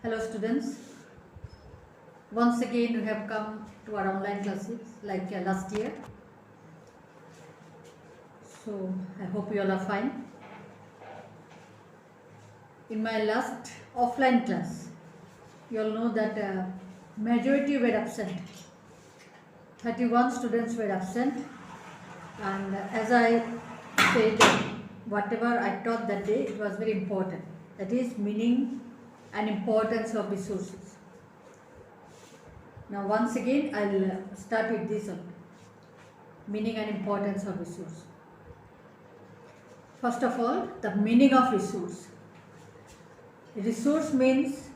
Hello students, once again we have come to our online classes like last year. So I hope you all are fine. In my last offline class, you all know that majority were absent. 31 students were absent, and as I said, whatever I taught that day, it was very important. That is meaning and importance of resources. Now once again I'll start with this one, meaning and importance of resource. First of all, the meaning of resource. Resource means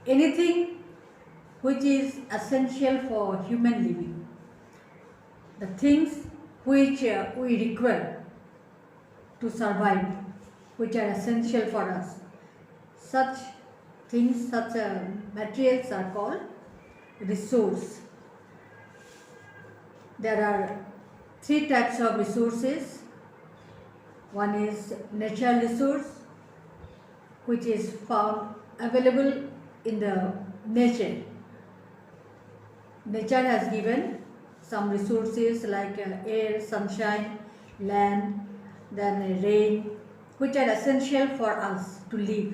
anything which is essential for human living. The things which we require to survive, which are essential for us. Such things, such materials are called resource. There are three types of resources. One is natural resource, which is found available in the nature. Nature has given some resources like air, sunshine, land, then rain, which are essential for us to live,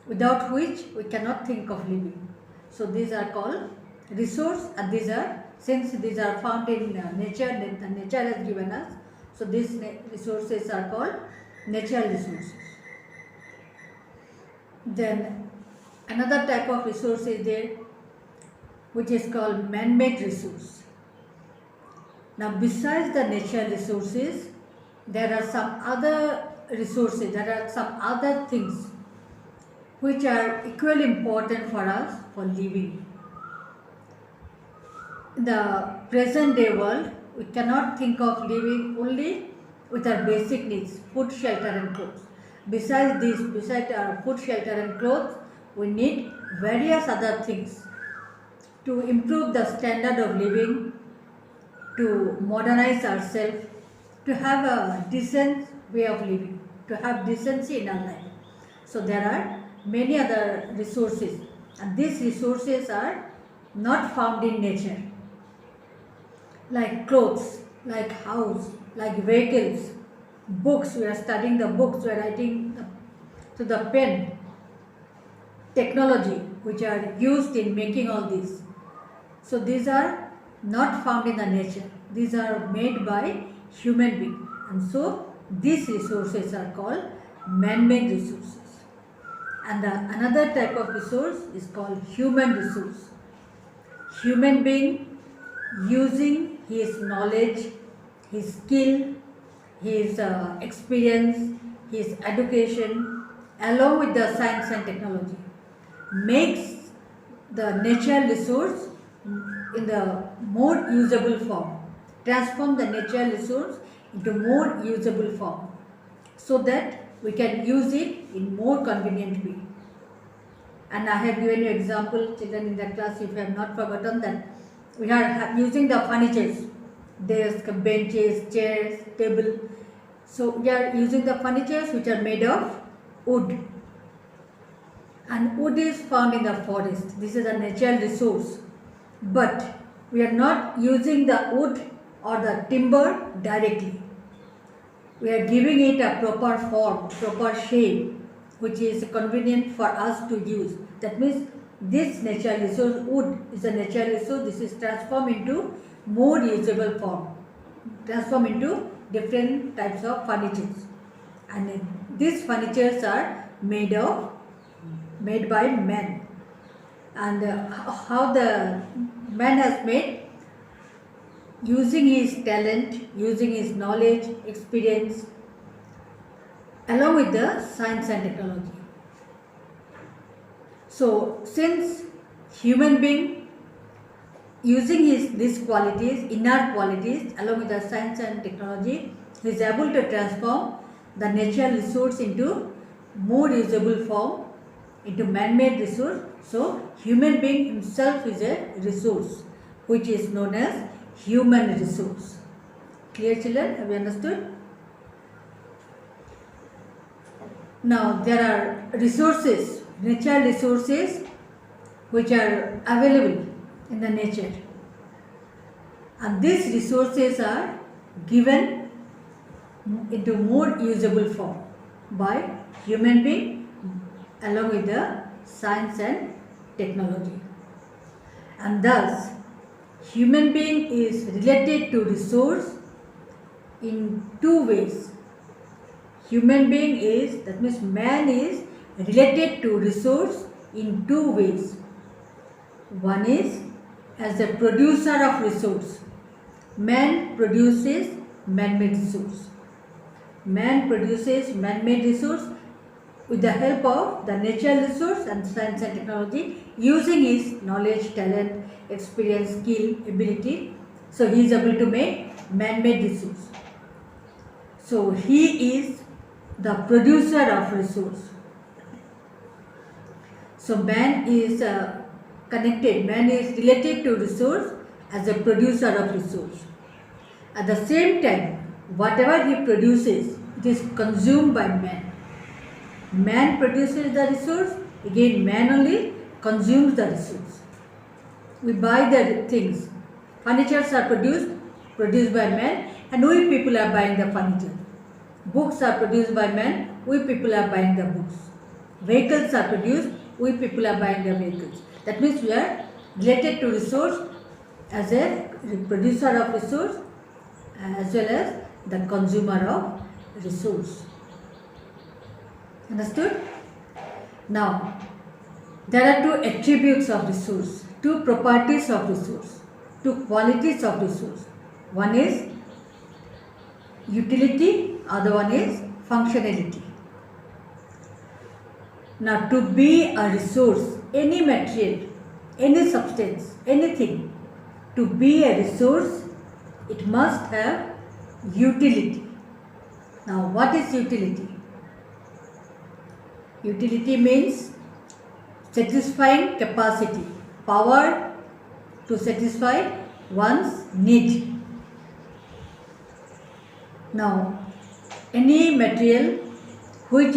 without which we cannot think of living. So these are called resource, and since these are found in nature, nature has given us, so these resources are called natural resources. Then another type of resource is there, which is called man-made resource. Now besides the natural resources, there are some other resources, there are some other things which are equally important for us for living. In the present day world, we cannot think of living only with our basic needs, food, shelter and clothes. Besides our food, shelter and clothes, we need various other things to improve the standard of living, to modernize ourselves, to have a decent way of living, to have decency in our life. So there are many other resources, and these resources are not found in nature, like clothes, like house, like vehicles, books. We are studying the books, we are writing to the pen, technology which are used in making all these. So these are not found in the nature, these are made by human being, and so these resources are called man-made resources. And another type of resource is called human resource. Human being using his knowledge, his skill, his experience, his education, along with the science and technology, makes the natural resource in the more usable form, transform the natural resource into more usable form, so that we can use it in more convenient way. And I have given you example, children, in the class, if you have not forgotten, that we are using the furnitures, desk, benches, chairs, table. So we are using the furnitures which are made of wood, and wood is found in the forest. This is a natural resource, but we are not using the wood or the timber directly. We are giving it a proper form, proper shape, which is convenient for us to use. That means this natural resource, wood is a natural resource, this is transformed into more usable form, transformed into different types of furnitures. And these furnitures are made by man. And how the man has made, using his talent, using his knowledge, experience, along with the science and technology. So since human being using these qualities, inner qualities, along with the science and technology, he is able to transform the natural resource into more usable form, into man-made resource. So human being himself is a resource, which is known as human resource. Clear, children? Have you understood? Now there are resources natural resources which are available in the nature, and these resources are given into more usable form by human being along with the science and technology. And thus human being is related to resource in two ways. Human being is, that means man is related to resource in two ways. One is as a producer of resource. Man produces man-made resource. Man produces man-made resource with the help of the natural resource and science and technology, using his knowledge, talent, experience, skill, ability. So he is able to make man-made resource. So he is the producer of resource. So man is connected, man is related to resource as a producer of resource. At the same time, whatever he produces, it is consumed by man. Man produces the resource, again man only consumes the resource. We buy the things. Furnitures are produced by man, and we people are buying the furniture. Books are produced by man, we people are buying the books. Vehicles are produced, we people are buying the vehicles. That means we are related to resource as a producer of resource as well as the consumer of resource. Understood? Now, there are two attributes of resource, two properties of resource, two qualities of resource. One is utility, other one is functionality. Now, to be a resource, any material, any substance, anything, to be a resource, it must have utility. Now, what is utility? Utility means satisfying capacity, power to satisfy one's need. Now, any material which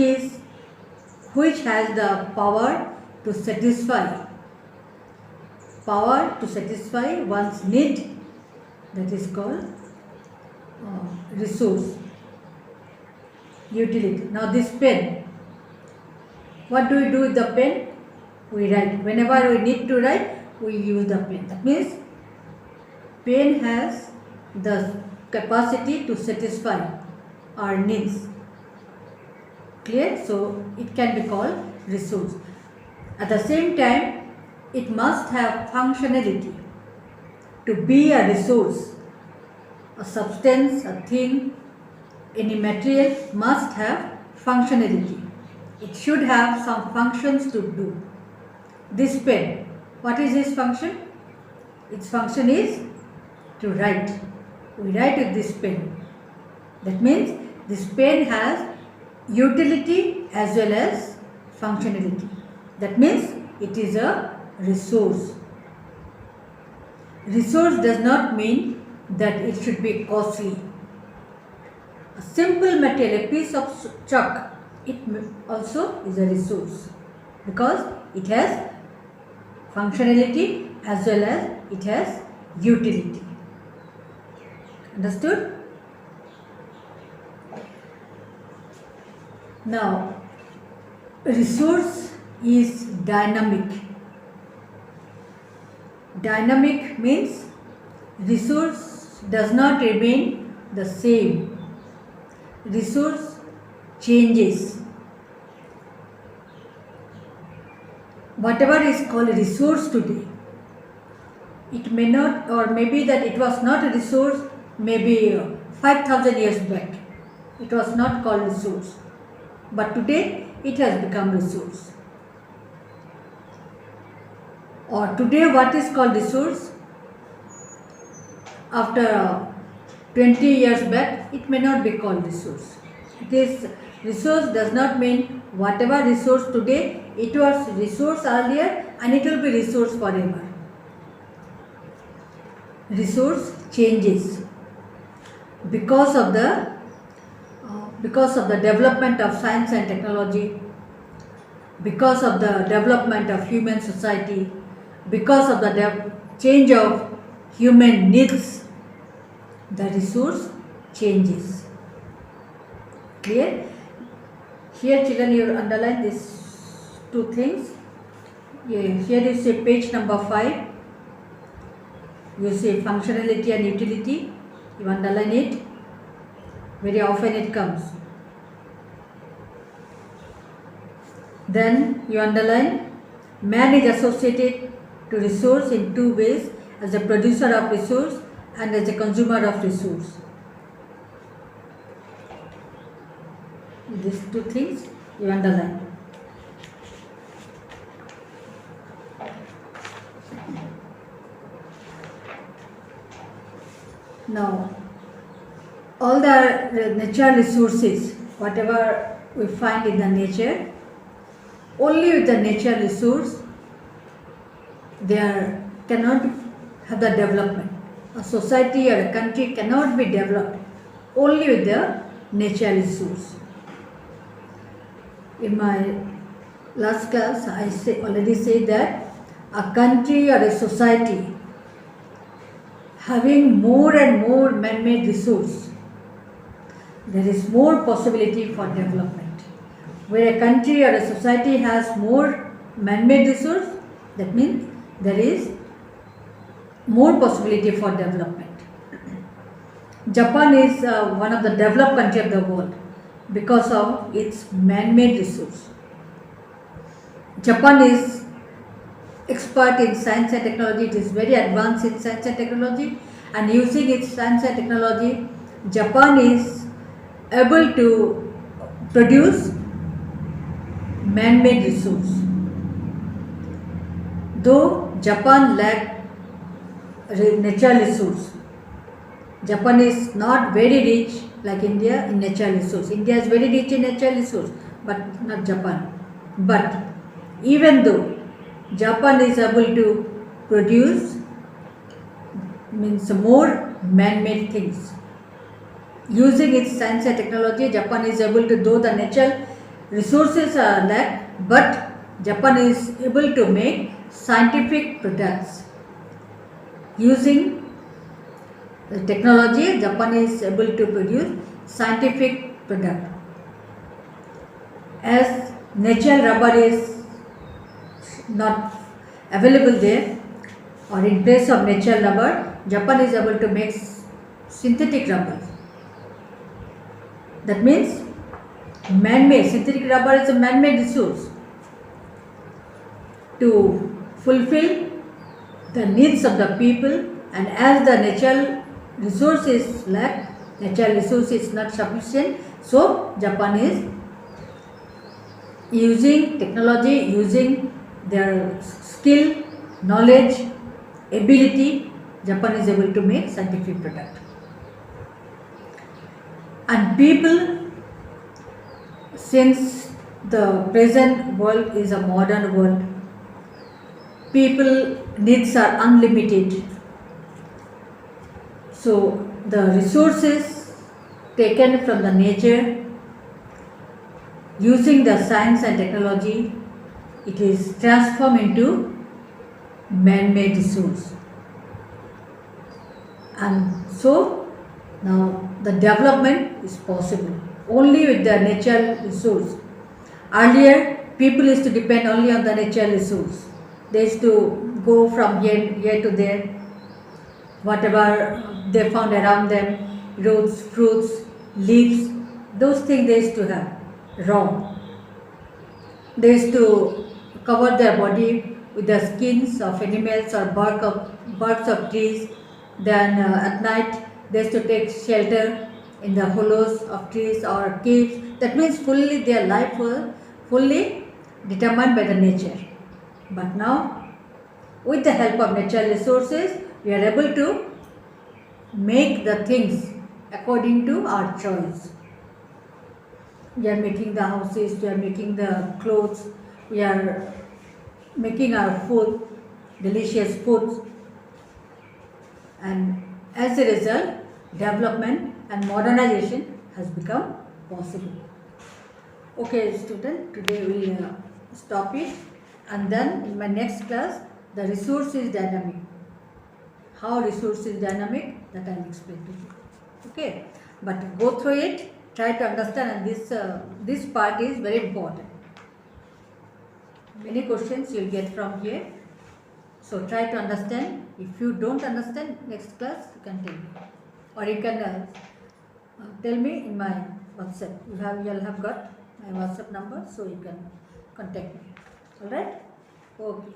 has the power to satisfy one's need, that is called resource, utility. Now this pen, what do we do with the pen? We write. Whenever we need to write, we use the pen. That means pen has the capacity to satisfy our needs. Clear? So it can be called resource. At the same time, it must have functionality. To be a resource, a substance, a thing, any material must have functionality. It should have some functions to do. This pen, what is its function? Its function is to write. We write with this pen. That means this pen has utility as well as functionality. That means it is a resource. Resource does not mean that it should be costly. A simple material, a piece of chalk, it also is a resource because it has functionality as well as it has utility. Understood? Now, resource is dynamic. Dynamic means resource does not remain the same. Resource changes. Whatever is called a resource today, it may not, or maybe that it was not a resource maybe 5,000 years back. It was not called resource. But today it has become resource. Or today what is called resource, after 20 years back it may not be called resource. It is resource does not mean whatever resource today, it was resource earlier and it will be resource forever. Resource changes because of the development of science and technology, because of the development of human society, because of the change of human needs, the resource changes. Clear? Here children, you underline these two things. Here you say page number 5. You say functionality and utility. You underline it. Very often it comes. Then you underline man is associated to resource in two ways, as a producer of resource and as a consumer of resource. These two things you underline. Now, all the natural resources, whatever we find in the nature, only with the natural resource there cannot have the development. A society or a country cannot be developed only with the natural resource. In my last class, I already said that a country or a society having more and more man-made resource, there is more possibility for development. Where a country or a society has more man-made resource, that means there is more possibility for development. Japan is one of the developed country of the world because of its man-made resource. Japan is expert in science and technology. It is very advanced in science and technology, and using its science and technology, Japan is able to produce man-made resource. Though Japan lacked natural resource, Japan is not very rich like India in natural resource. India is very rich in natural resource, but not Japan. But even though Japan is able to produce more man-made things, using its science and technology, Japan is able to, though the natural resources are lacked, but Japan is able to make scientific products. Using the technology, Japan is able to produce scientific product. As natural rubber is not available there, or in place of natural rubber, Japan is able to make synthetic rubber. That means man-made, synthetic rubber is a man-made resource to fulfill the needs of the people, and as the natural resource is lacked, natural resource is not sufficient, so Japan is using technology, using their skill, knowledge, ability, Japan is able to make scientific product. And people, since the present world is a modern world, people needs are unlimited. So the resources taken from the nature, using the science and technology, it is transformed into man-made resource. And so now the development is possible only with the natural resource. Earlier, people used to depend only on the natural resource. They used to go from here to there, whatever they found around them, roots, fruits, leaves, those things they used to have raw. They used to cover their body with the skins of animals or barks of trees. Then at night they used to take shelter in the hollows of trees or caves. That means fully their life was fully determined by the nature. But now, with the help of natural resources, we are able to make the things according to our choice. We are making the houses, we are making the clothes, we are making our food, delicious foods, and as a result, development and modernization has become possible. Okay, student, today we stop it, and then in my next class the resource is dynamic. How resource is dynamic, that I will explain to you. Okay, but go through it, try to understand, and this part is very important. Many questions you will get from here, so try to understand. If you don't understand, next class you can tell me, or you can tell me in my WhatsApp. You'll have got my WhatsApp number, so you can contact me. All right? Okay.